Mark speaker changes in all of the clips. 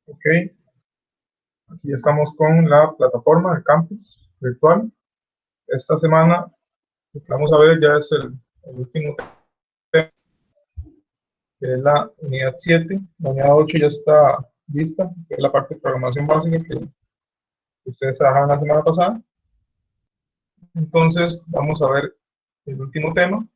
Speaker 1: Ok, aquí estamos con la plataforma de campus virtual. Esta semana lo que vamos a ver ya es el último tema, que es la unidad 7. La unidad 8 ya está lista, que es la parte de programación básica que ustedes trabajaron la semana pasada. Entonces, vamos a ver el último tema.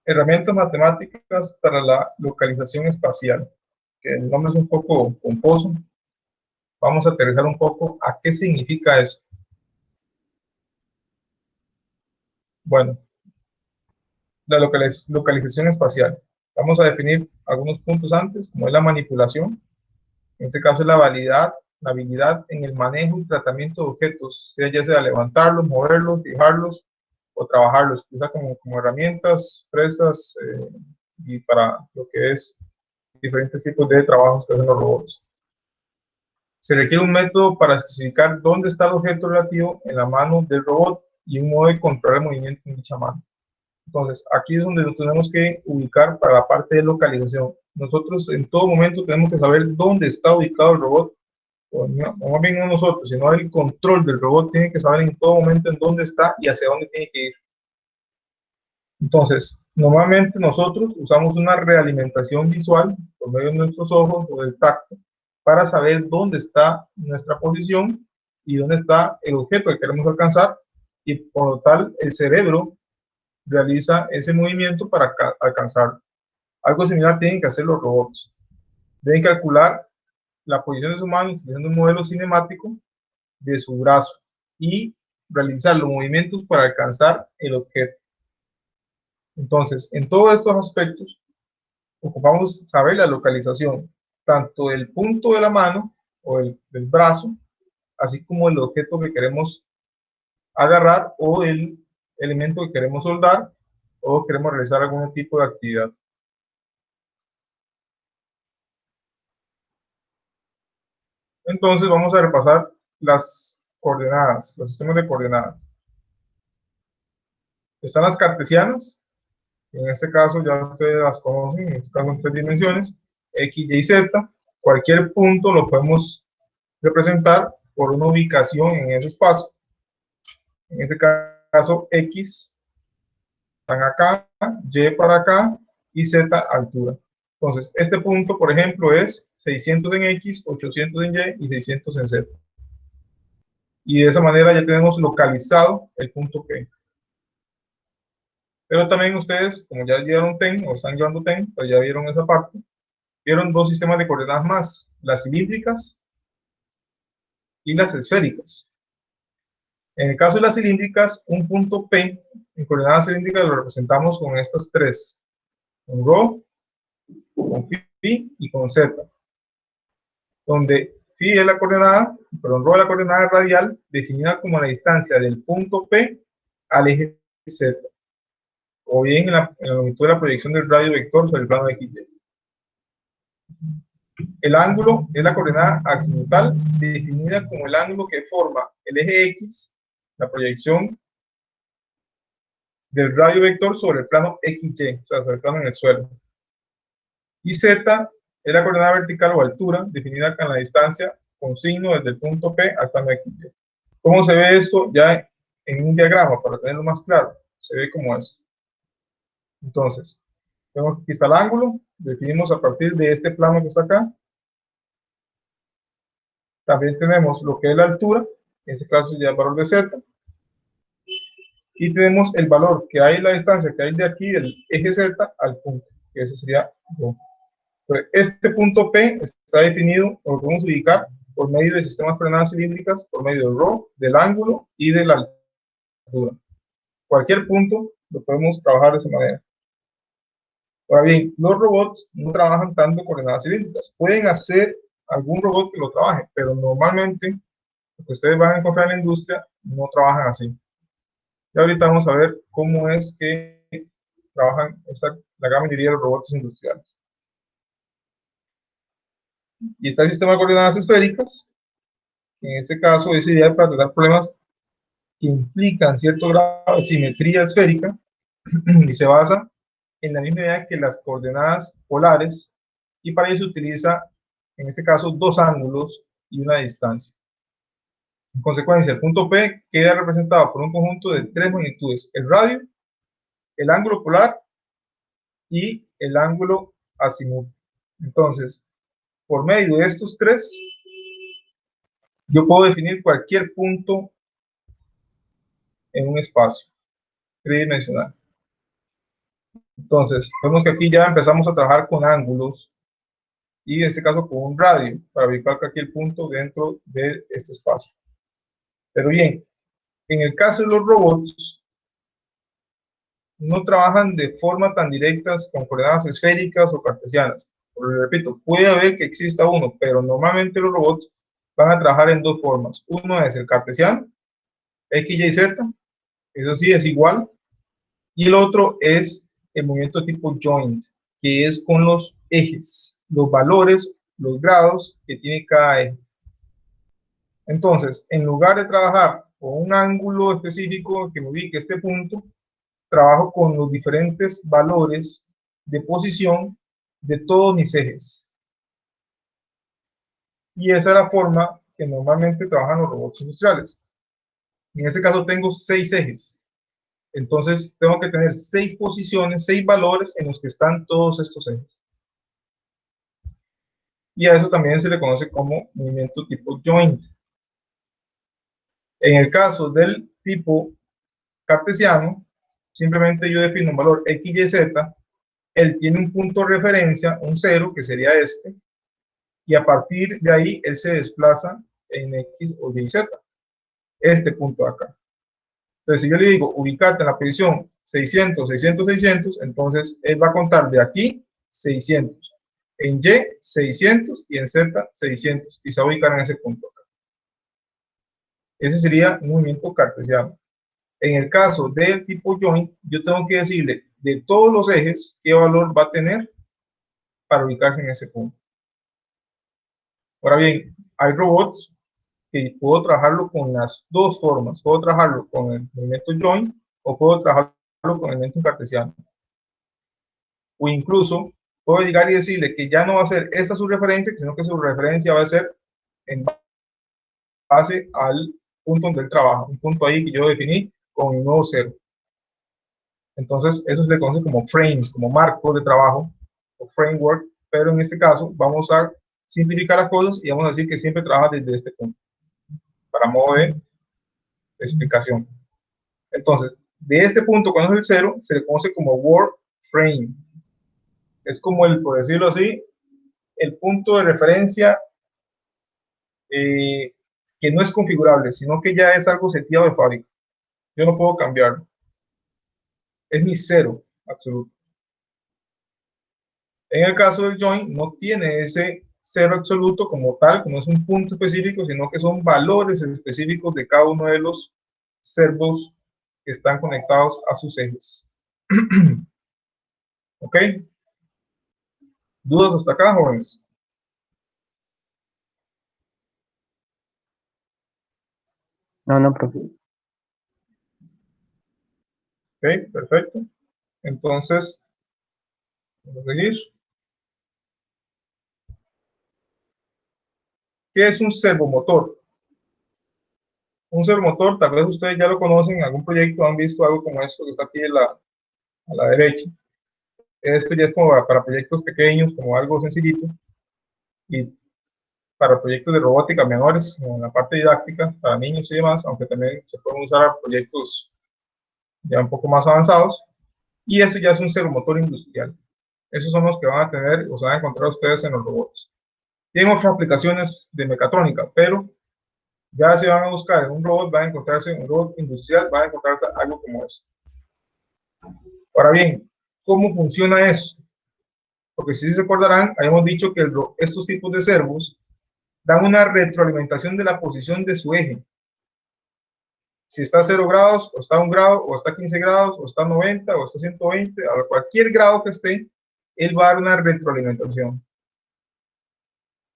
Speaker 1: Herramientas matemáticas para la localización espacial, que el nombre es un poco pomposo. Vamos a aterrizar un poco a qué significa eso. Bueno, la localización espacial. Vamos a definir algunos puntos antes, como es la manipulación. En este caso es la habilidad en el manejo y tratamiento de objetos, ya sea levantarlos, moverlos, fijarlos o trabajarlos. Usa como herramientas, presas y para lo que es diferentes tipos de trabajos que hacen los robots. Se requiere un método para especificar dónde está el objeto relativo en la mano del robot y un modo de controlar el movimiento en dicha mano. Entonces, aquí es donde lo tenemos que ubicar para la parte de localización. Nosotros en todo momento tenemos que saber dónde está ubicado el robot, o no más bien no nosotros, sino el control del robot tiene que saber en todo momento en dónde está y hacia dónde tiene que ir. Entonces, normalmente nosotros usamos una realimentación visual por medio de nuestros ojos o del tacto para saber dónde está nuestra posición y dónde está el objeto que queremos alcanzar, y por lo tal el cerebro realiza ese movimiento para alcanzarlo. Algo similar tienen que hacer los robots. Deben calcular la posición de su mano utilizando un modelo cinemático de su brazo y realizar los movimientos para alcanzar el objeto. Entonces, en todos estos aspectos, ocupamos saber la localización tanto del punto de la mano o del brazo, así como el objeto que queremos agarrar o el elemento que queremos soldar o queremos realizar algún tipo de actividad. Entonces vamos a repasar las coordenadas, los sistemas de coordenadas. Están las cartesianas, en este caso ya ustedes las conocen, en este caso en 3 dimensiones, X, Y, Z. Cualquier punto lo podemos representar por una ubicación en ese espacio. En este caso X están acá, Y para acá y Z altura. Entonces, este punto, por ejemplo, es 600 en X, 800 en Y y 600 en Z. Y de esa manera ya tenemos localizado el punto P. Pero también ustedes, como ya llevaron TEN o están llevando TEN, pues ya vieron esa parte, vieron 2 sistemas de coordenadas más, las cilíndricas y las esféricas. En el caso de las cilíndricas, un punto P en coordenadas cilíndricas lo representamos con estas 3, con ρ, con phi y con z, donde phi es la coordenada, perdón, ρ es la coordenada radial definida como la distancia del punto P al eje z, o bien en la longitud de la proyección del radio vector sobre el plano de XY. El ángulo es la coordenada azimutal definida como el ángulo que forma el eje X, la proyección del radio vector sobre el plano XY, o sea, sobre el plano en el suelo. Y Z es la coordenada vertical o altura definida con la distancia con signo desde el punto P al plano XY. ¿Cómo se ve esto ya en un diagrama para tenerlo más claro? Se ve como es. Entonces, tenemos que aquí está el ángulo, definimos a partir de este plano que está acá. También tenemos lo que es la altura, en este caso ya el valor de Z, y tenemos el valor que hay, la distancia que hay de aquí del eje Z al punto, que ese sería ρ. Este punto P está definido, lo podemos ubicar por medio de sistemas coordenadas cilíndricas, por medio del ρ, del ángulo y de la altura. Cualquier punto lo podemos trabajar de esa manera. Ahora bien, los robots no trabajan tanto coordenadas cilíndricas. Pueden hacer algún robot que lo trabaje, pero normalmente lo que ustedes van a encontrar en la industria no trabajan así. Y ahorita vamos a ver cómo es que trabajan la gran mayoría de los robots industriales. Y está el sistema de coordenadas esféricas, que en este caso es ideal para tratar problemas que implican cierto grado de simetría esférica y se basa en la misma idea que las coordenadas polares, y para ello se utiliza, en este caso, dos ángulos y una distancia. En consecuencia, el punto P queda representado por un conjunto de tres magnitudes: el radio, el ángulo polar y el ángulo azimuth. Entonces, por medio de estos tres, yo puedo definir cualquier punto en un espacio tridimensional. Entonces, vemos que aquí ya empezamos a trabajar con ángulos y en este caso con un radio para ubicar cualquier punto dentro de este espacio. Pero bien, en el caso de los robots, no trabajan de forma tan directas con coordenadas esféricas o cartesianas. Pero repito, puede haber que exista uno, pero normalmente los robots van a trabajar en dos formas. Uno es el cartesiano, X, Y, Z, eso sí es igual, y el otro es el movimiento tipo joint, que es con los ejes, los valores, los grados que tiene cada eje. Entonces, en lugar de trabajar con un ángulo específico que me ubique este punto, trabajo con los diferentes valores de posición de todos mis ejes. Y esa es la forma que normalmente trabajan los robots industriales. En este caso tengo 6 ejes. Entonces tengo que tener 6 posiciones, 6 valores en los que están todos estos ejes. Y a eso también se le conoce como movimiento tipo joint. En el caso del tipo cartesiano, simplemente yo defino un valor x, y, z. Él tiene un punto de referencia, un 0, que sería este, y a partir de ahí él se desplaza en x o y, z, este punto de acá. Entonces, si yo le digo, ubicate en la posición 600, 600, 600, entonces él va a contar de aquí 600, en Y 600 y en Z 600, y se va a ubicar en ese punto acá. Ese sería un movimiento cartesiano. En el caso del tipo joint, yo tengo que decirle de todos los ejes qué valor va a tener para ubicarse en ese punto. Ahora bien, hay robots que puedo trabajarlo con las dos formas. Puedo trabajarlo con el movimiento joint o puedo trabajarlo con el movimiento cartesiano. O incluso puedo llegar y decirle que ya no va a ser esta su referencia, sino que su referencia va a ser en base al punto donde él trabaja, un punto ahí que yo definí con un nuevo cero. Entonces, eso se le conoce como frames, como marcos de trabajo o framework, pero en este caso vamos a simplificar las cosas y vamos a decir que siempre trabaja desde este punto, para modo de explicación. Entonces, de este punto, cuando es el cero, se le conoce como word frame. Es como el, por decirlo así, el punto de referencia que no es configurable, sino que ya es algo seteado de fábrica. Yo no puedo cambiarlo. Es mi cero absoluto. En el caso del join, no tiene ese cero absoluto como tal, como es un punto específico, sino que son valores específicos de cada uno de los servos que están conectados a sus ejes. ¿Ok? ¿Dudas hasta acá, jóvenes?
Speaker 2: No, no, profe.
Speaker 1: Ok, perfecto. Entonces, vamos a seguir. ¿Qué es un servomotor? Un servomotor, tal vez ustedes ya lo conocen, en algún proyecto han visto algo como esto que está aquí a la derecha. Esto ya es como para proyectos pequeños, como algo sencillito, y para proyectos de robótica menores, como en la parte didáctica, para niños y demás, aunque también se pueden usar a proyectos ya un poco más avanzados. Y esto ya es un servomotor industrial. Esos son los que van a tener o se van a encontrar ustedes en los robots. Tienen otras aplicaciones de mecatrónica, pero ya se van a buscar en un robot, van a encontrarse en un robot industrial, van a encontrarse algo como esto. Ahora bien, ¿cómo funciona eso? Porque si se acordarán, habíamos dicho que estos tipos de servos dan una retroalimentación de la posición de su eje. Si está a 0 grados, o está a 1 grado, o está a 15 grados, o está a 90, o está a 120, a cualquier grado que esté, él va a dar una retroalimentación.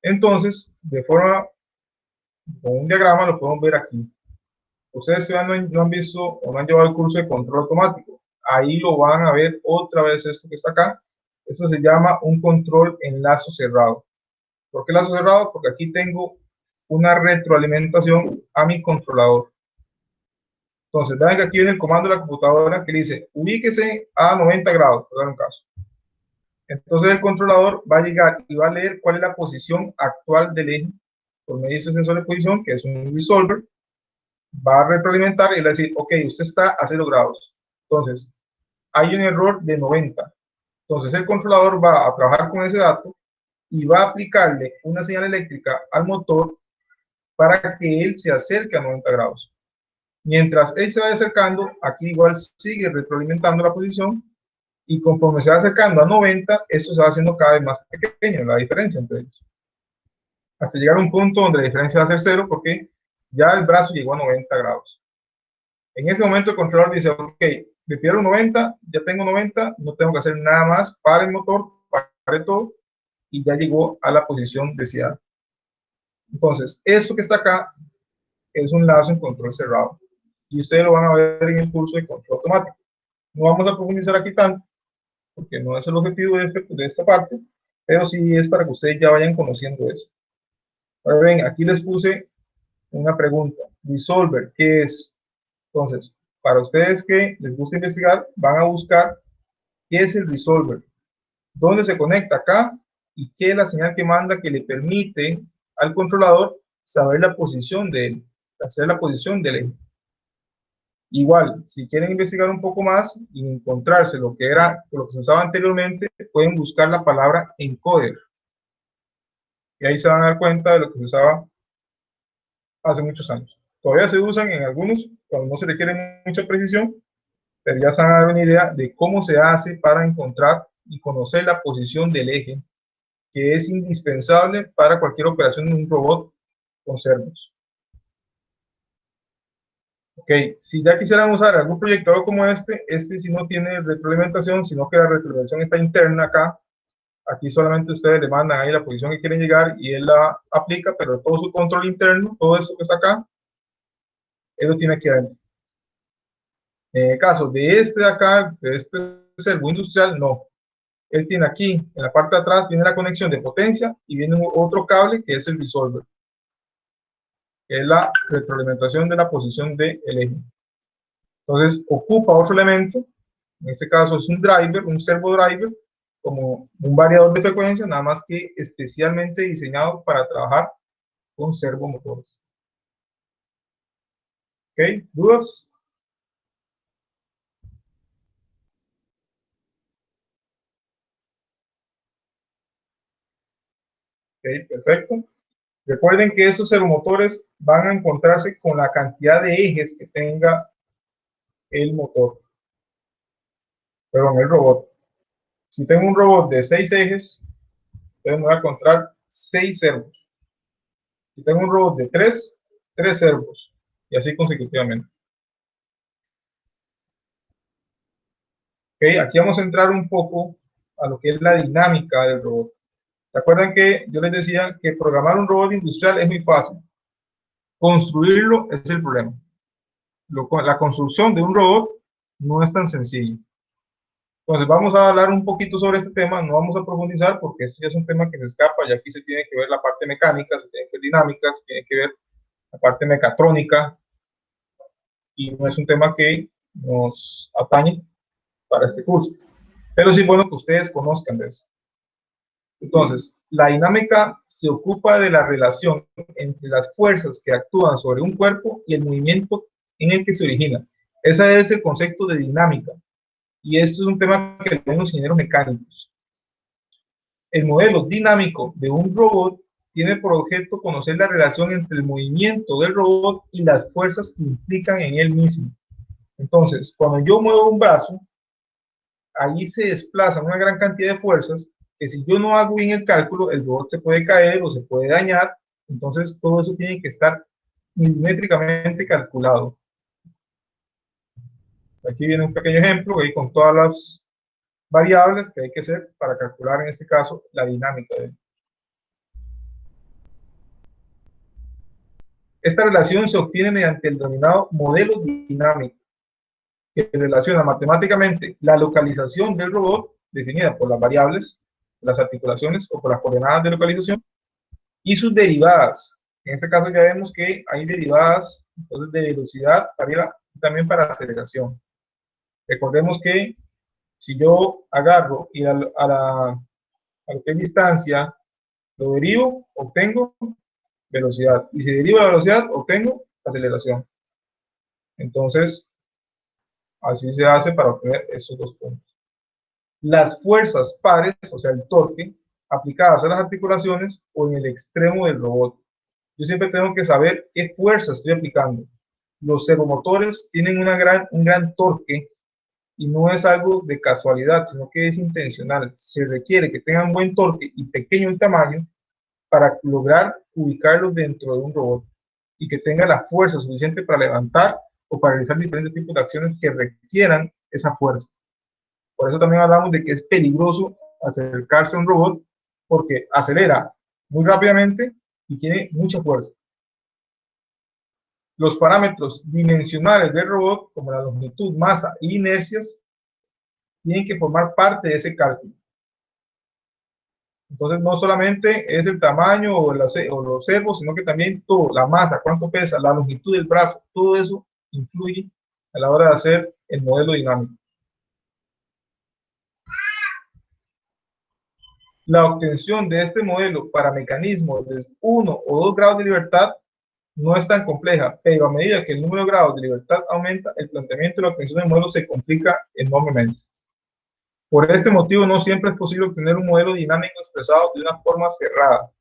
Speaker 1: Entonces, de forma, con un diagrama lo podemos ver aquí. Ustedes todavía no han visto o no han llevado el curso de control automático. Ahí lo van a ver otra vez esto que está acá. Esto se llama un control en lazo cerrado. ¿Por qué lazo cerrado? Porque aquí tengo una retroalimentación a mi controlador. Entonces, vean que aquí viene el comando de la computadora que dice, ubíquese a 90 grados, por dar un caso. Entonces el controlador va a llegar y va a leer cuál es la posición actual del eje por medio de ese sensor de posición, que es un resolver. Va a retroalimentar y le va a decir, ok, usted está a 0 grados. Entonces, hay un error de 90. Entonces el controlador va a trabajar con ese dato y va a aplicarle una señal eléctrica al motor para que él se acerque a 90 grados. Mientras él se va acercando, aquí igual sigue retroalimentando la posición y conforme se va acercando a 90, esto se va haciendo cada vez más pequeño, la diferencia entre ellos. Hasta llegar a un punto donde la diferencia va a ser 0 porque ya el brazo llegó a 90 grados. En ese momento el controlador dice, ok, me pidieron 90, ya tengo 90, no tengo que hacer nada más, para el motor, pare todo, y ya llegó a la posición deseada. Entonces, esto que está acá es un lazo en control cerrado. Y ustedes lo van a ver en el curso de control automático. No vamos a profundizar aquí tanto, porque no es el objetivo de esta parte, pero sí es para que ustedes ya vayan conociendo eso. Ahora ven, aquí les puse una pregunta. Resolver, ¿qué es? Entonces, para ustedes que les gusta investigar, van a buscar qué es el resolver, dónde se conecta acá y qué es la señal que manda que le permite al controlador saber la posición de él, hacer la posición del eje. Igual, si quieren investigar un poco más y encontrarse lo que se usaba anteriormente, pueden buscar la palabra encoder. Y ahí se van a dar cuenta de lo que se usaba hace muchos años. Todavía se usan en algunos, cuando no se requiere mucha precisión, pero ya se van a dar una idea de cómo se hace para encontrar y conocer la posición del eje, que es indispensable para cualquier operación de un robot con servos. Ok, si ya quisieran usar algún proyectador como este si no tiene retroalimentación, sino que la retroalimentación está interna acá, aquí solamente ustedes le mandan ahí la posición que quieren llegar y él la aplica, pero todo su control interno, todo esto que está acá, él lo tiene aquí adentro. En el caso de este de acá, de este servo industrial, no. Él tiene aquí, en la parte de atrás, viene la conexión de potencia y viene otro cable que es el resolver, que es la retroalimentación de la posición del eje. Entonces, ocupa otro elemento, en este caso es un driver, un servo driver, como un variador de frecuencia, nada más que especialmente diseñado para trabajar con servomotores. ¿Ok? ¿Dudas? Ok, perfecto. Recuerden que esos servomotores van a encontrarse con la cantidad de ejes que tenga el motor, perdón, el robot. Si tengo un robot de 6 ejes, entonces me voy a encontrar 6 servos. Si tengo un robot de 3 servos, y así consecutivamente. Okay, aquí vamos a entrar un poco a lo que es la dinámica del robot. ¿Se acuerdan que yo les decía que programar un robot industrial es muy fácil? Construirlo es el problema. La construcción de un robot no es tan sencillo. Entonces vamos a hablar un poquito sobre este tema, no vamos a profundizar porque esto ya es un tema que se escapa y aquí se tiene que ver la parte mecánica, se tiene que ver dinámica, se tiene que ver la parte mecatrónica y no es un tema que nos atañe para este curso. Pero sí es bueno que ustedes conozcan de eso. Entonces, la dinámica se ocupa de la relación entre las fuerzas que actúan sobre un cuerpo y el movimiento en el que se origina. Ese es el concepto de dinámica. Y esto es un tema que ven los ingenieros mecánicos. El modelo dinámico de un robot tiene por objeto conocer la relación entre el movimiento del robot y las fuerzas que implican en él mismo. Entonces, cuando yo muevo un brazo, ahí se desplazan una gran cantidad de fuerzas que si yo no hago bien el cálculo, el robot se puede caer o se puede dañar. Entonces, todo eso tiene que estar milimétricamente calculado. Aquí viene un pequeño ejemplo ahí con todas las variables que hay que hacer para calcular, en este caso, la dinámica de él. Esta relación se obtiene mediante el denominado modelo dinámico, que relaciona matemáticamente la localización del robot, definida por las variables, las articulaciones o por las coordenadas de localización, y sus derivadas. En este caso ya vemos que hay derivadas entonces, de velocidad y también para aceleración. Recordemos que si yo agarro y a lo que es distancia lo derivo, obtengo velocidad. Y si derivo la velocidad, obtengo aceleración. Entonces, así se hace para obtener esos dos puntos. Las fuerzas pares, o sea, el torque, aplicadas a las articulaciones o en el extremo del robot. Yo siempre tengo que saber qué fuerza estoy aplicando. Los servomotores tienen un gran torque y no es algo de casualidad, sino que es intencional. Se requiere que tengan buen torque y pequeño en tamaño para lograr ubicarlos dentro de un robot y que tenga la fuerza suficiente para levantar o para realizar diferentes tipos de acciones que requieran esa fuerza. Por eso también hablamos de que es peligroso acercarse a un robot porque acelera muy rápidamente y tiene mucha fuerza. Los parámetros dimensionales del robot, como la longitud, masa e inercias, tienen que formar parte de ese cálculo. Entonces, no solamente es el tamaño o los servos, sino que también todo, la masa, cuánto pesa, la longitud del brazo, todo eso influye a la hora de hacer el modelo dinámico. La obtención de este modelo para mecanismos de 1 o 2 grados de libertad no es tan compleja, pero a medida que el número de grados de libertad aumenta, el planteamiento de la obtención del modelo se complica enormemente. Por este motivo, no siempre es posible obtener un modelo dinámico expresado de una forma cerrada.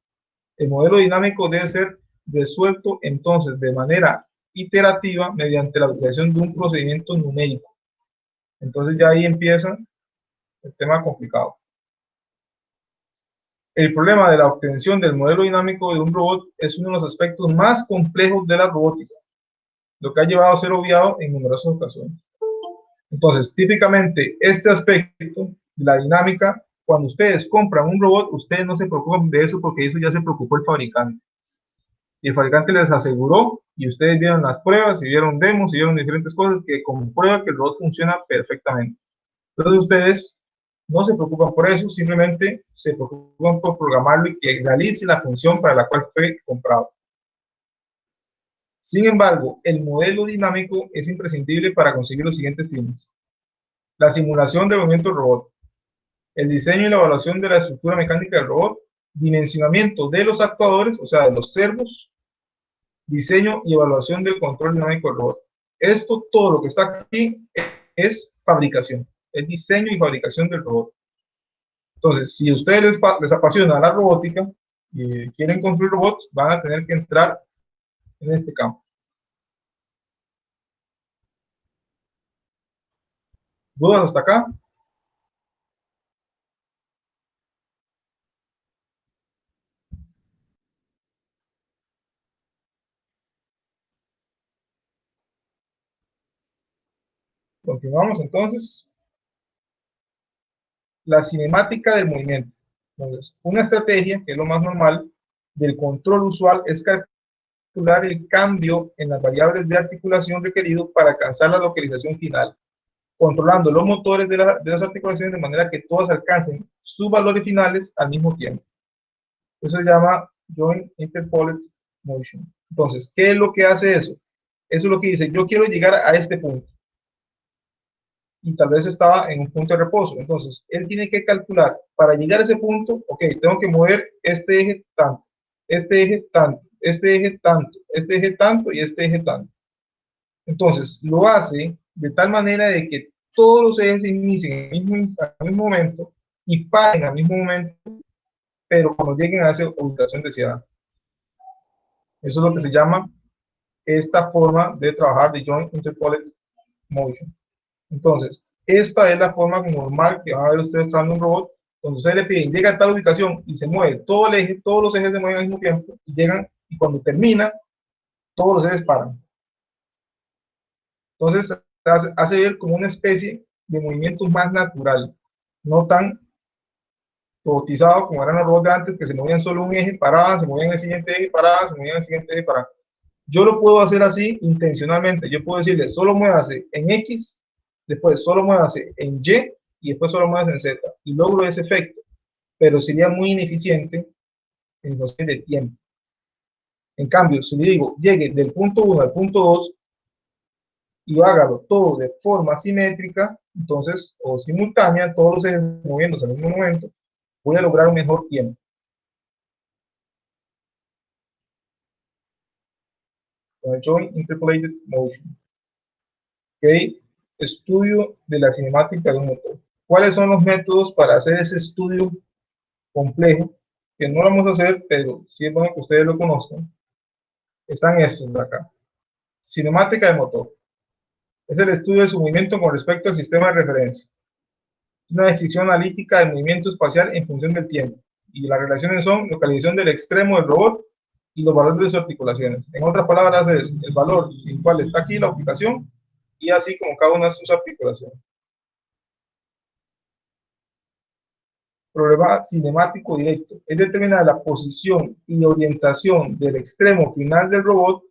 Speaker 1: El modelo dinámico debe ser resuelto entonces de manera iterativa mediante la utilización de un procedimiento numérico. Entonces ya ahí empieza el tema complicado. El problema de la obtención del modelo dinámico de un robot es uno de los aspectos más complejos de la robótica, lo que ha llevado a ser obviado en numerosas ocasiones. Entonces, típicamente, este aspecto, la dinámica, cuando ustedes compran un robot, ustedes no se preocupan de eso porque eso ya se preocupó el fabricante. Y el fabricante les aseguró, y ustedes vieron las pruebas, y vieron demos, y vieron diferentes cosas que comprueban que el robot funciona perfectamente. Entonces, ustedes no se preocupan por eso, simplemente se preocupan por programarlo y que realice la función para la cual fue comprado. Sin embargo, el modelo dinámico es imprescindible para conseguir los siguientes fines: la simulación del movimiento del robot, el diseño y la evaluación de la estructura mecánica del robot, dimensionamiento de los actuadores, o sea, de los servos, diseño y evaluación del control dinámico del robot. Esto, todo lo que está aquí, es fabricación, es diseño y fabricación del robot. Entonces, si a ustedes les apasiona la robótica y quieren construir robots, van a tener que entrar en este campo. ¿Dudas hasta acá? Continuamos entonces. La cinemática del movimiento. Entonces, una estrategia, que es lo más normal, del control usual es calcular el cambio en las variables de articulación requerido para alcanzar la localización final, controlando los motores de las articulaciones de manera que todas alcancen sus valores finales al mismo tiempo. Eso se llama Joint Interpoled Motion. Entonces, ¿qué es lo que hace eso? Eso es lo que dice: yo quiero llegar a este punto. Y tal vez estaba en un punto de reposo. Entonces, él tiene que calcular, para llegar a ese punto, ok, tengo que mover este eje tanto, este eje tanto, este eje tanto, este eje tanto y este eje tanto. Entonces, lo hace de tal manera de que todos los ejes se inicien al mismo momento y paren al mismo momento, pero cuando lleguen a esa ubicación deseada. Eso es lo que se llama esta forma de trabajar de Joint Interpoled Motion. Entonces, esta es la forma normal que van a ver ustedes trabajando un robot, donde ustedes le piden, llega a tal ubicación y se mueve todo el eje, todos los ejes se mueven al mismo tiempo, y llegan, y cuando termina, todos los ejes paran. Entonces, hace ver como una especie de movimiento más natural, no tan robotizado como eran los robots de antes, que se movían solo un eje, paraban, se movían el siguiente eje, paraban, se movían el siguiente eje, paraban. Yo lo puedo hacer así intencionalmente. Yo puedo decirle, solo muévase en X, después solo muévase en Y después solo muévase en Z. Y logro ese efecto. Pero sería muy ineficiente en cuestión de tiempo. En cambio, si le digo, llegue del punto 1 al punto 2 y hágalo todo de forma simétrica, entonces, o simultánea, todos los ejes moviéndose al mismo momento, voy a lograr un mejor tiempo. Con el Joint Interpolated Motion. ¿Ok? Estudio de la cinemática de un motor. ¿Cuáles son los métodos para hacer ese estudio complejo? Que no lo vamos a hacer, pero sí es bueno que ustedes lo conozcan. Están estos de acá. Cinemática de motor. Es el estudio de su movimiento con respecto al sistema de referencia. Es una descripción analítica del movimiento espacial en función del tiempo. Y las relaciones son localización del extremo del robot y los valores de sus articulaciones. En otras palabras, es el valor en el cual está aquí la ubicación y así como cada una de sus articulaciones. Problema cinemático directo. Es determinar la posición y orientación del extremo final del robot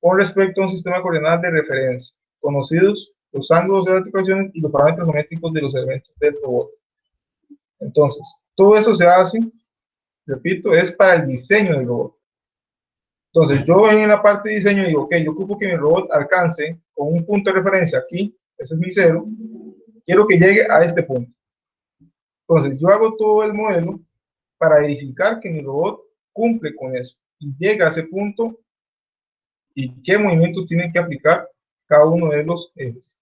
Speaker 1: con respecto a un sistema de coordenadas de referencia, conocidos los ángulos de las articulaciones y los parámetros geométricos de los elementos del robot. Entonces, todo eso se hace, repito, es para el diseño del robot. Entonces, yo en la parte de diseño digo, ok, yo ocupo que mi robot alcance con un punto de referencia aquí, ese es mi cero, quiero que llegue a este punto. Entonces, yo hago todo el modelo para verificar que mi robot cumple con eso y llega a ese punto y qué movimientos tienen que aplicar cada uno de los ejes.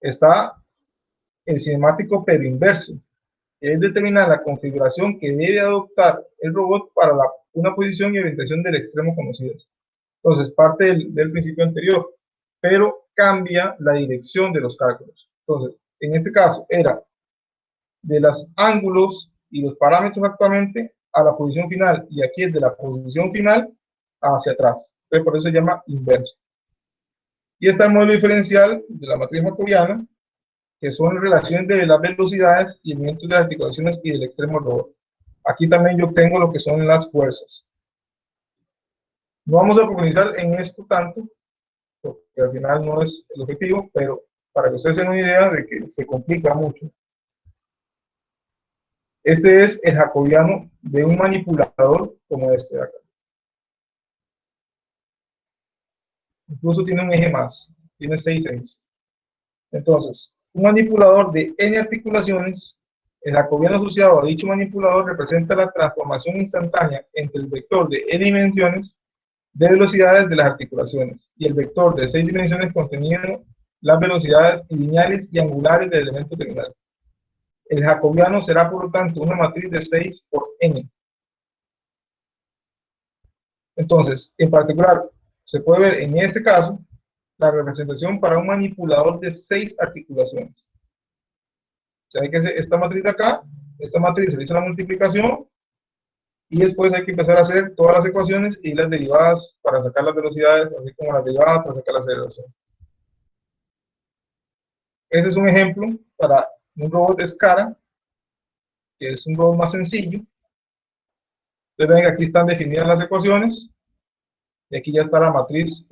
Speaker 1: Está el cinemático pero inverso, que es determinar la configuración que debe adoptar el robot para una posición y orientación del extremo conocidos. Entonces, parte del principio anterior, pero cambia la dirección de los cálculos. Entonces, en este caso, era de los ángulos y los parámetros actualmente a la posición final, y aquí es de la posición final hacia atrás. Entonces, por eso se llama inverso. Y está el modelo diferencial de la matriz jacobiana, que son relaciones de las velocidades y elementos de las articulaciones y del extremo del robot. Aquí también yo tengo lo que son las fuerzas. No vamos a profundizar en esto tanto, porque al final no es el objetivo, pero para que ustedes tengan una idea de que se complica mucho. Este es el jacobiano de un manipulador como este de acá. Incluso tiene un eje más, tiene 6 ejes. Entonces, un manipulador de n articulaciones, el jacobiano asociado a dicho manipulador representa la transformación instantánea entre el vector de n dimensiones de velocidades de las articulaciones y el vector de 6 dimensiones conteniendo las velocidades lineales y angulares del elemento terminal. El jacobiano será por lo tanto una matriz de 6 por n. Entonces, en particular, se puede ver en este caso la representación para un manipulador de 6 articulaciones. O sea, hay que hacer esta matriz de acá, esta matriz se realiza la multiplicación y después hay que empezar a hacer todas las ecuaciones y las derivadas para sacar las velocidades, así como las derivadas para sacar la aceleración. Ese es un ejemplo para un robot de escala, que es un robot más sencillo. Ustedes ven que aquí están definidas las ecuaciones, y aquí ya está la matriz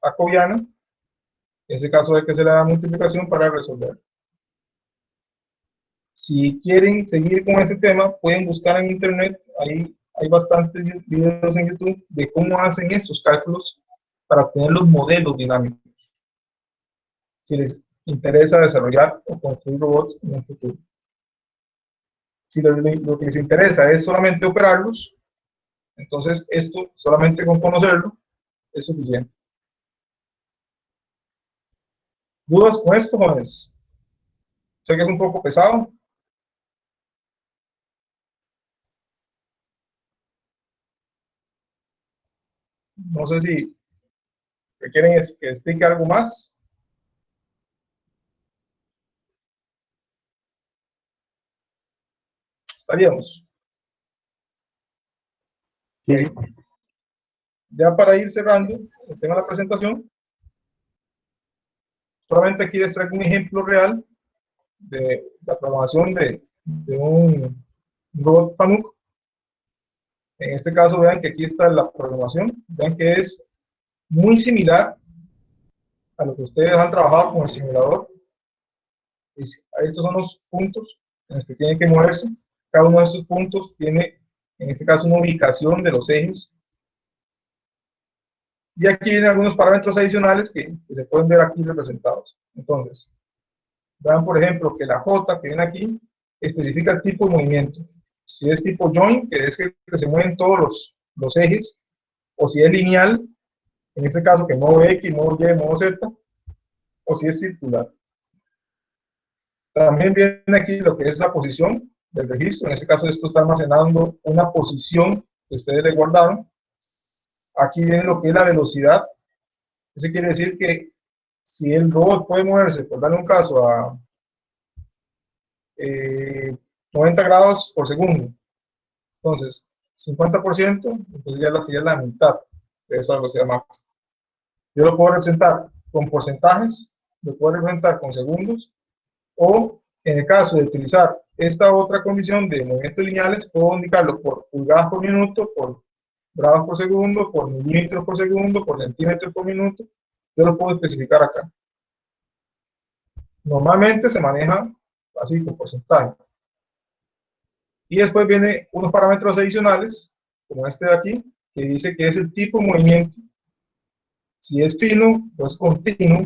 Speaker 1: jacobiana. En ese caso hay que hacer la multiplicación para resolver. Si quieren seguir con este tema, pueden buscar en internet, ahí hay bastantes videos en YouTube de cómo hacen estos cálculos para obtener los modelos dinámicos. Si les interesa desarrollar o construir robots en el futuro. Si lo que les interesa es solamente operarlos, entonces esto solamente con conocerlo es suficiente. ¿Dudas con esto, jóvenes? Sé que es un poco pesado. No sé si requieren que explique algo más. Estaríamos.
Speaker 2: Sí.
Speaker 1: Okay. Ya para ir cerrando el tema de la presentación, solamente aquí les traigo un ejemplo real de la programación de un robot FANUC. En este caso, vean que aquí está la programación, vean que es muy similar a lo que ustedes han trabajado con el simulador. Estos son los puntos en los que tienen que moverse. Cada uno de estos puntos tiene, en este caso, una ubicación de los ejes. Y aquí vienen algunos parámetros adicionales que se pueden ver aquí representados. Entonces, vean, por ejemplo, que la J que viene aquí especifica el tipo de movimiento. Si es tipo join, que es que se mueven todos los ejes, o si es lineal, en este caso que modo X, modo Y, modo Z, o si es circular. También viene aquí lo que es la posición del registro. En este caso esto está almacenando una posición que ustedes le guardaron. Aquí viene lo que es la velocidad. Eso quiere decir que si el robot puede moverse, por darle un caso, a 90 grados por segundo, entonces 50%, entonces ya sería la mitad de esa velocidad máxima. Yo lo puedo representar con porcentajes, lo puedo representar con segundos, o en el caso de utilizar esta otra condición de movimientos lineales, puedo indicarlo por pulgadas por minuto, por grados por segundo, por milímetros por segundo, por centímetros por minuto. Yo lo puedo especificar acá. Normalmente se maneja así con porcentaje. Y después viene unos parámetros adicionales, como este de aquí, que dice que es el tipo de movimiento. Si es fino, pues continuo.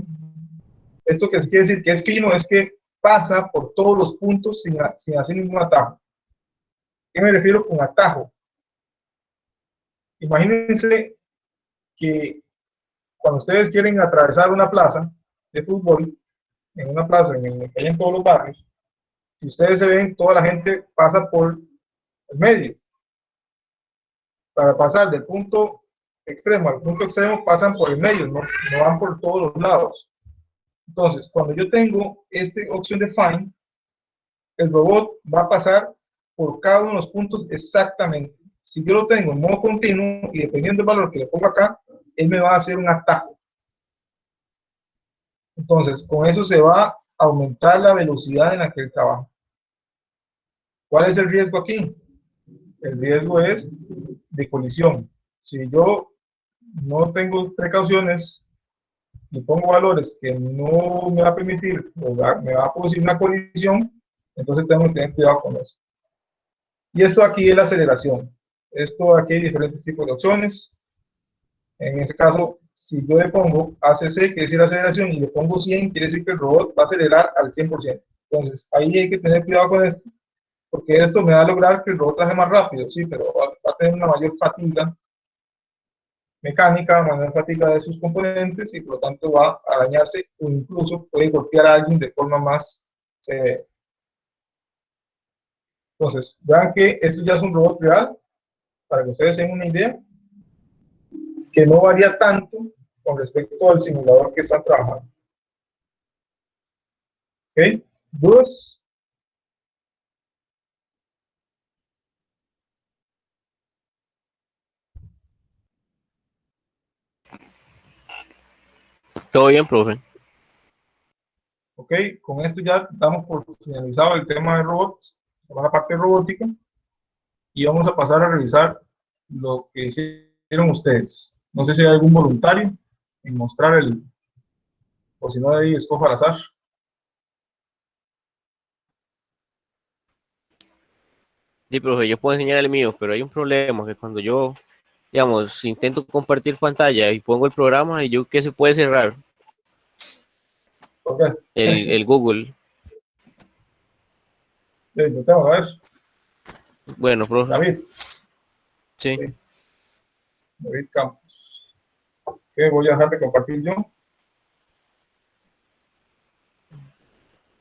Speaker 1: Esto que quiere decir que es fino es que pasa por todos los puntos sin hacer ningún atajo. ¿Qué me refiero con atajo? Imagínense que cuando ustedes quieren atravesar una plaza de fútbol, en una plaza en la que hay en todos los barrios, si ustedes se ven, toda la gente pasa por el medio. Para pasar del punto extremo al punto extremo, pasan por el medio, no van por todos los lados. Entonces, cuando yo tengo esta opción de Find, el robot va a pasar por cada uno de los puntos exactamente. Si yo lo tengo en modo continuo y dependiendo del valor que le pongo acá, él me va a hacer un atajo. Entonces, con eso se va a aumentar la velocidad en la que él trabaja. ¿Cuál es el riesgo aquí? El riesgo es de colisión. Si yo no tengo precauciones y pongo valores que no me va a permitir o me va a producir una colisión, entonces tengo que tener cuidado con eso. Y esto aquí es la aceleración. Esto aquí hay diferentes tipos de opciones. En este caso, si yo le pongo ACC, que es decir aceleración, y le pongo 100, quiere decir que el robot va a acelerar al 100%. Entonces, ahí hay que tener cuidado con esto, porque esto me va a lograr que el robot trabaje más rápido, sí, pero va a tener una mayor fatiga mecánica, mayor fatiga de sus componentes, y por lo tanto va a dañarse o incluso puede golpear a alguien de forma más severa. Entonces, vean que esto ya es un robot real, para que ustedes tengan una idea, que no varía tanto con respecto al simulador que están trabajando. ¿Ok? ¿Dudas?
Speaker 3: Todo bien, profe.
Speaker 1: Ok, con esto ya damos por finalizado el tema de robots, la parte robótica, y vamos a pasar a revisar lo que hicieron ustedes. No sé si hay algún voluntario en mostrar o si no, ahí escojo al azar.
Speaker 3: Sí, profe, yo puedo enseñar el mío, pero hay un problema, que cuando yo, digamos, intento compartir pantalla y pongo el programa, y yo que se puede cerrar
Speaker 1: Okay.
Speaker 3: el Google.
Speaker 1: Intentemos, a ver.
Speaker 3: Bueno, profe.
Speaker 1: David.
Speaker 3: Sí.
Speaker 1: Okay. David Campos. Okay, voy a dejar de compartir yo.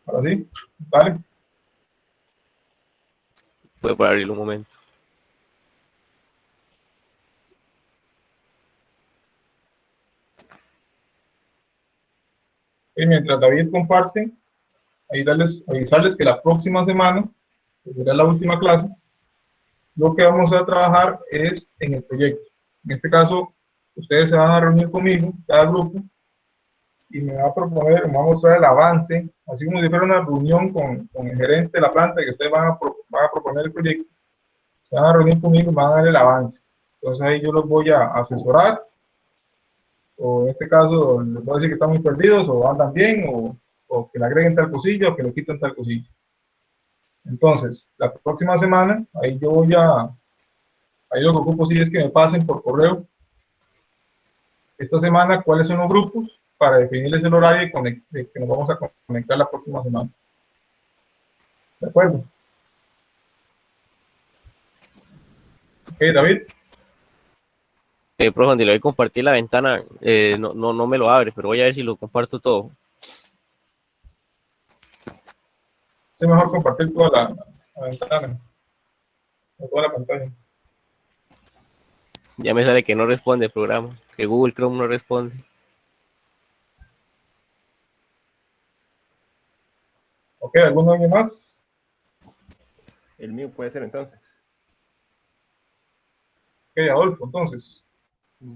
Speaker 1: Ahora sí, dale.
Speaker 3: Voy a abrirlo un momento.
Speaker 1: Y mientras David comparte, ahí avisarles que la próxima semana, que será la última clase, lo que vamos a trabajar es en el proyecto. En este caso, ustedes se van a reunir conmigo, cada grupo, y me va a proponer, me va a mostrar el avance, así como si fuera una reunión con el gerente de la planta, que ustedes van a proponer el proyecto. se van a reunir conmigo y van a dar el avance. Entonces ahí yo los voy a asesorar, o en este caso les voy a decir que están muy perdidos, o andan bien, o que le agreguen tal cosilla, o que le quiten tal cosilla. Entonces, la próxima semana, ahí yo voy a, ahí lo que ocupo sí es que me pasen por correo esta semana cuáles son los grupos para definirles el horario de que nos vamos a conectar la próxima semana. ¿De acuerdo? Ok, David.
Speaker 3: Profe, donde le voy a compartir la ventana, no me lo abre, pero voy a ver si lo comparto todo.
Speaker 1: Es mejor compartir toda la ventana, toda la pantalla.
Speaker 3: Ya me sale que no responde el programa, que Google Chrome no responde.
Speaker 1: Ok, ¿alguno más?
Speaker 4: El mío puede ser entonces.
Speaker 1: Ok, Adolfo, entonces.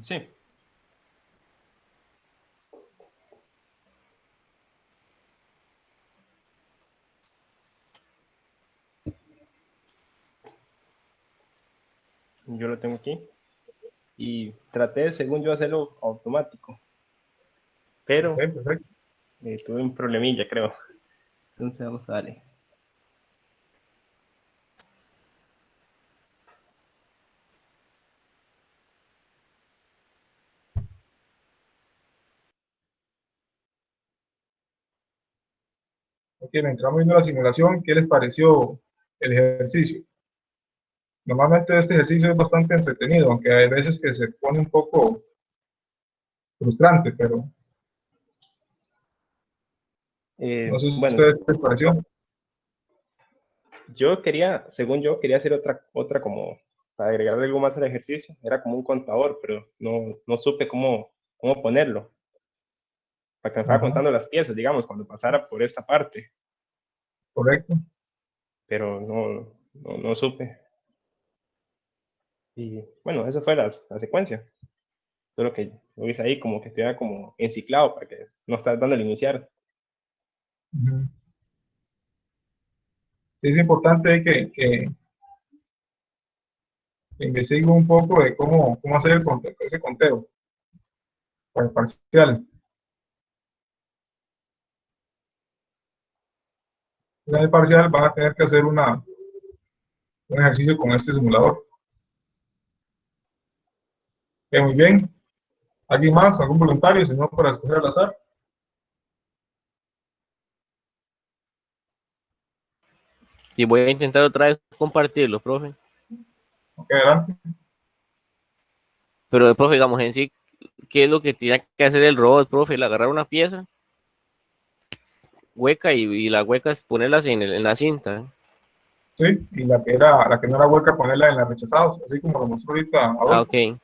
Speaker 4: Sí. Yo lo tengo aquí. Y traté, según yo, hacerlo automático.
Speaker 1: Ok,
Speaker 4: Pero
Speaker 1: perfecto.
Speaker 4: tuve un problemilla, creo. Entonces vamos a darle.
Speaker 1: Ok, mientras vamos viendo la simulación, ¿qué les pareció el ejercicio? Normalmente este ejercicio es bastante entretenido, aunque hay veces que se pone un poco frustrante, pero no sé si a
Speaker 4: Bueno,
Speaker 1: ustedes qué les pareció.
Speaker 4: yo quería, según yo, quería hacer otra como para agregarle algo más al ejercicio. Era como un contador, pero no supe cómo ponerlo. Para que me fuera
Speaker 1: Ajá,
Speaker 4: contando las piezas, digamos, cuando pasara por esta parte.
Speaker 1: correcto.
Speaker 4: Pero no supe. Y bueno, esa fue la secuencia. Solo que lo hice ahí como que estuviera como enciclado para que no estar dando el iniciar.
Speaker 1: Ujú. Sí, es importante que investiguen un poco de cómo hacer ese conteo para el parcial. En el parcial van a tener que hacer un ejercicio con este simulador. Muy bien. ¿Alguien más? ¿Algún voluntario? Si no, para escoger al azar.
Speaker 3: Y voy a intentar otra vez compartirlo, profe.
Speaker 1: Ok, adelante.
Speaker 3: Pero, profe, digamos en sí, ¿qué es lo que tiene que hacer el robot, profe? El agarrar una pieza hueca y la hueca es ponerlas en la cinta.
Speaker 1: Sí, y la que no era hueca, ponerla en la rechazados, así como lo mostró ahorita
Speaker 3: Ah,
Speaker 1: Adolfo.
Speaker 3: ok.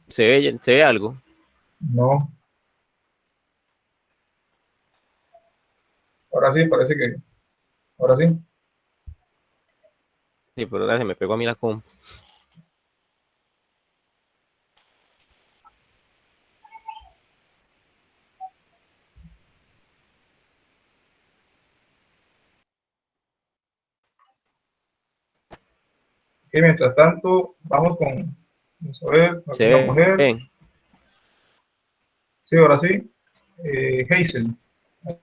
Speaker 3: ¿Se ve algo?
Speaker 1: No, ahora sí, parece que, ahora sí.
Speaker 3: Sí, pero ahora se me pegó a mí la compu.
Speaker 1: Y mientras tanto, vamos a ver,
Speaker 3: ¿Se
Speaker 1: alguna mujer.
Speaker 3: ve?
Speaker 1: Sí, ahora sí. Hazel.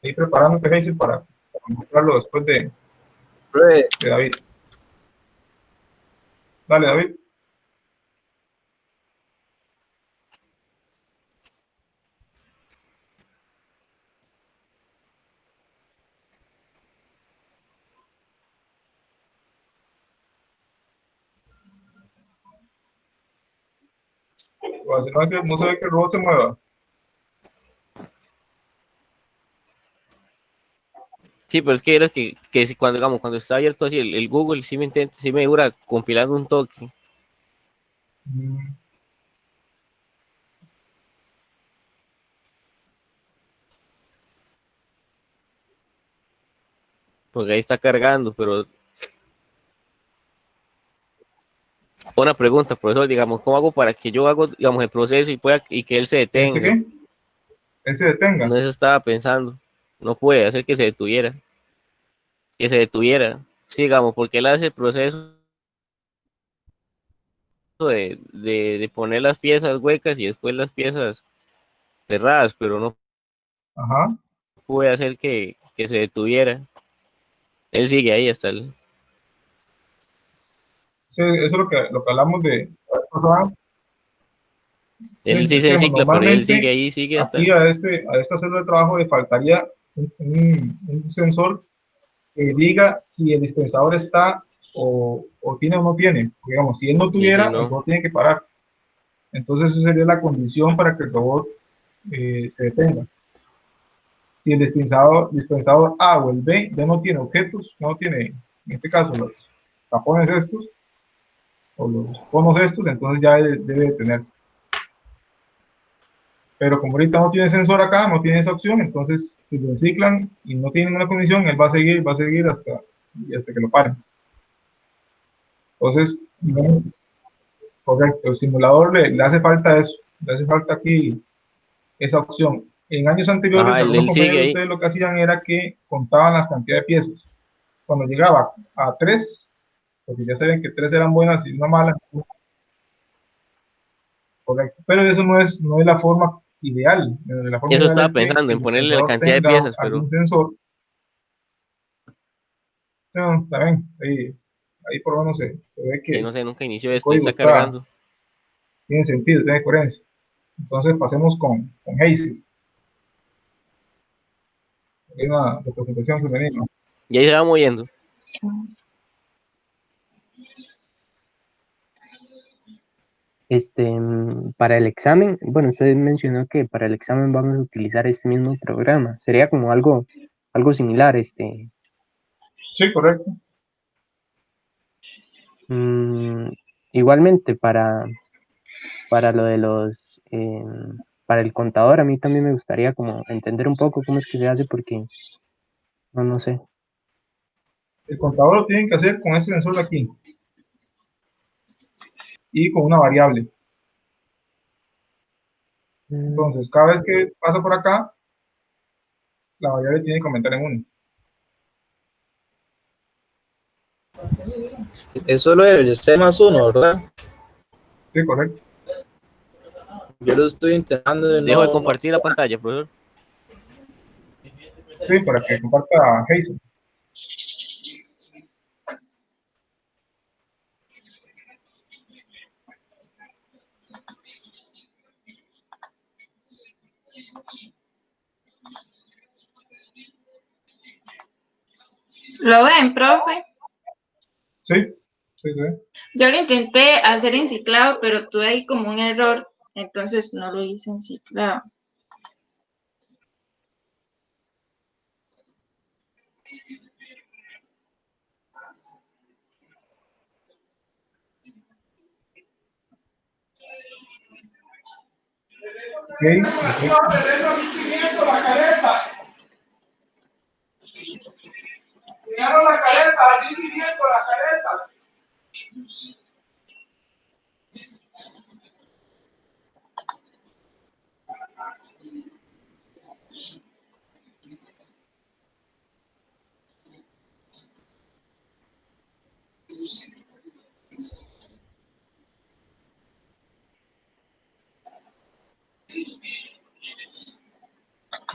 Speaker 1: Ahí preparándote, Hazel, para mostrarlo después
Speaker 2: Profe,
Speaker 1: de David. Dale, David. O si no, no se ve que el robot se mueva.
Speaker 3: Sí, pero es que era que si cuando, digamos, cuando está abierto así el Google, sí me dura compilando un toque.
Speaker 1: Mm,
Speaker 3: Porque ahí está cargando, pero Una pregunta, profesor, digamos, ¿cómo hago para que yo haga, digamos, el proceso y que él se
Speaker 1: ¿Piense
Speaker 3: detenga?
Speaker 1: qué? Él se detenga.
Speaker 3: No eso estaba pensando. No puede hacer que se detuviera. Que se detuviera. Sí, digamos, porque él hace el proceso de poner las piezas huecas y después las piezas cerradas, pero no
Speaker 1: Ajá.
Speaker 3: puede hacer que se detuviera. Él sigue ahí hasta el...
Speaker 1: Sí, eso es lo que hablamos de. Sí,
Speaker 3: Él sí
Speaker 1: es
Speaker 3: se
Speaker 1: que
Speaker 3: encicla, pero él sigue
Speaker 1: normalmente
Speaker 3: ahí, sigue
Speaker 1: aquí
Speaker 3: hasta...
Speaker 1: a esta célula de trabajo le faltaría un sensor que diga si el dispensador está o tiene o no tiene. Digamos, si él no
Speaker 3: Y si
Speaker 1: tuviera, el
Speaker 3: no,
Speaker 1: robot tiene que parar. Entonces esa sería la condición para que el robot se detenga. Si el dispensador A o el B ya no tiene objetos, no tiene, en este caso, los tapones estos o los conos estos, entonces ya debe detenerse. Pero como ahorita no tiene sensor acá, no tiene esa opción, entonces si lo enciclan y no tienen una condición, él va a seguir hasta que lo paren. Entonces, no, correcto, el simulador le hace falta eso, le hace falta aquí esa opción. En años anteriores,
Speaker 3: ajá,
Speaker 1: algunos
Speaker 3: él sigue
Speaker 1: compañeros de
Speaker 3: ahí.
Speaker 1: ustedes lo que hacían era que contaban las cantidades de piezas. Cuando llegaba a 3, porque ya saben que 3 eran buenas y una mala, correcto. Pero eso no es la forma ideal. La forma
Speaker 3: Eso
Speaker 1: ideal
Speaker 3: estaba
Speaker 1: es que
Speaker 3: pensando,
Speaker 1: el
Speaker 3: en ponerle la
Speaker 1: dispensador
Speaker 3: cantidad de
Speaker 1: tenga
Speaker 3: piezas, pero
Speaker 1: algún sensor. No, también, ahí por lo menos se ve
Speaker 3: sí,
Speaker 1: que
Speaker 3: no sé, nunca inició
Speaker 1: el
Speaker 3: esto,
Speaker 1: código
Speaker 3: está cargando.
Speaker 1: tiene sentido, tiene coherencia. Entonces pasemos con Hazel. Hay una representación femenina.
Speaker 3: Y ahí se va moviendo.
Speaker 2: Para el examen, bueno, usted mencionó que para el examen vamos a utilizar este mismo programa. Sería como algo similar,
Speaker 1: Sí, correcto.
Speaker 2: mm, igualmente para lo de para el contador, a mí también me gustaría como entender un poco cómo es que se hace porque no sé.
Speaker 1: El contador lo tienen que hacer con ese sensor de aquí y con una variable.
Speaker 2: Mm,
Speaker 1: Entonces, cada vez que pasa por acá, la variable tiene que aumentar en 1.
Speaker 5: Eso lo de C+1, ¿verdad?
Speaker 1: Sí, correcto.
Speaker 5: Yo lo estoy intentando de
Speaker 3: Dejo de
Speaker 5: no.
Speaker 3: compartir la pantalla, profesor.
Speaker 1: Sí, para que comparta Hazel.
Speaker 6: ¿Lo ven, profe?
Speaker 1: Sí, sí, sí.
Speaker 6: Yo lo intenté hacer en ciclado, pero tuve ahí como un error, entonces no lo hice en ciclado.
Speaker 1: Ok, perfecto.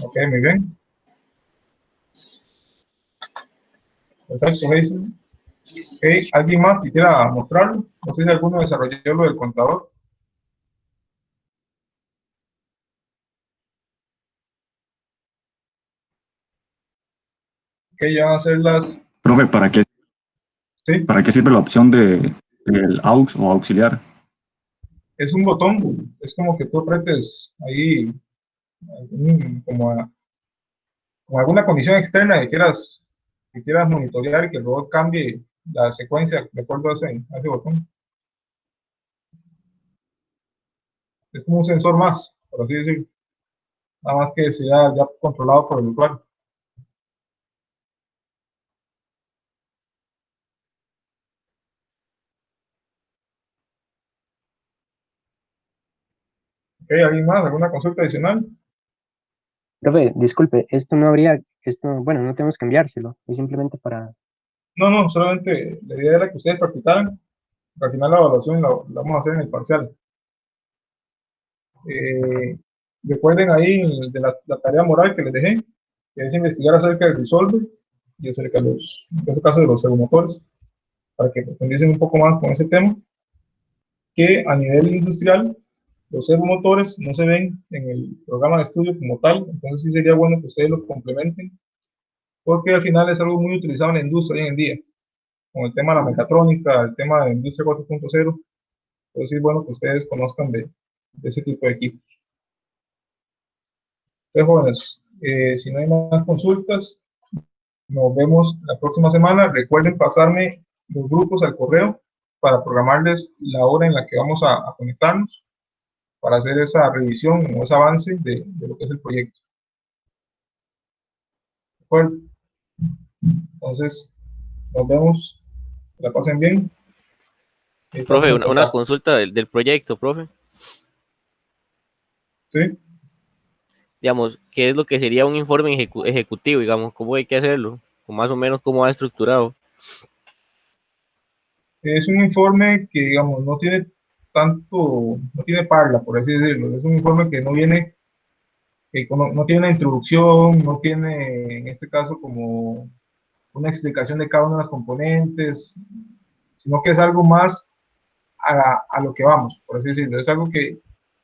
Speaker 1: Ok, muy bien. Perfecto, Hazel. Ok, ¿alguien más quisiera mostrarlo? No sé si alguno desarrolló lo del contador. Ok, ya van a ser
Speaker 7: Profe,
Speaker 1: sí,
Speaker 7: ¿para qué sirve la opción del aux o auxiliar?
Speaker 1: es un botón, es como que tú apretes ahí como alguna condición externa que quieras monitorear y que el robot cambie la secuencia de acuerdo a ese botón. Es como un sensor más, por así decirlo. Nada más que sea ya controlado por el usuario. ¿Ok? ¿Alguien más? ¿Alguna consulta adicional?
Speaker 2: Profe, disculpe, esto no habría, bueno, no tenemos que enviárselo, es simplemente para...
Speaker 1: No, no, solamente la idea era que ustedes practicaran. Al final la evaluación la vamos a hacer en el parcial. Eh, Recuerden ahí de la tarea moral que les dejé, que es investigar acerca del Resolver y acerca de los, en este caso, de los servomotores, para que profundicen un poco más con ese tema, que a nivel industrial los servomotores no se ven en el programa de estudio como tal, entonces sí sería bueno que ustedes lo complementen, porque al final es algo muy utilizado en la industria hoy en día, con el tema de la mecatrónica, el tema de la industria 4.0, entonces es bueno que ustedes conozcan de ese tipo de equipos. Entonces, jóvenes, si no hay más consultas, nos vemos la próxima semana. Recuerden pasarme los grupos al correo para programarles la hora en la que vamos a conectarnos para hacer esa revisión o ese avance de lo que es el proyecto. ¿De acuerdo? Entonces, nos vemos. Que la pasen bien. Estamos
Speaker 3: Profe,
Speaker 1: en
Speaker 3: una
Speaker 1: contacto.
Speaker 3: consulta del proyecto, profe.
Speaker 1: ¿Sí?
Speaker 3: Digamos, ¿qué es lo que sería un informe ejecutivo? Digamos, ¿cómo hay que hacerlo? O más o menos cómo va estructurado.
Speaker 1: Es un informe que, digamos, no tiene tanto, no tiene parla, por así decirlo. Es un informe que no viene, que no tiene una introducción, no tiene, en este caso, como una explicación de cada una de las componentes, sino que es algo más a lo que vamos, por así decirlo. Es algo que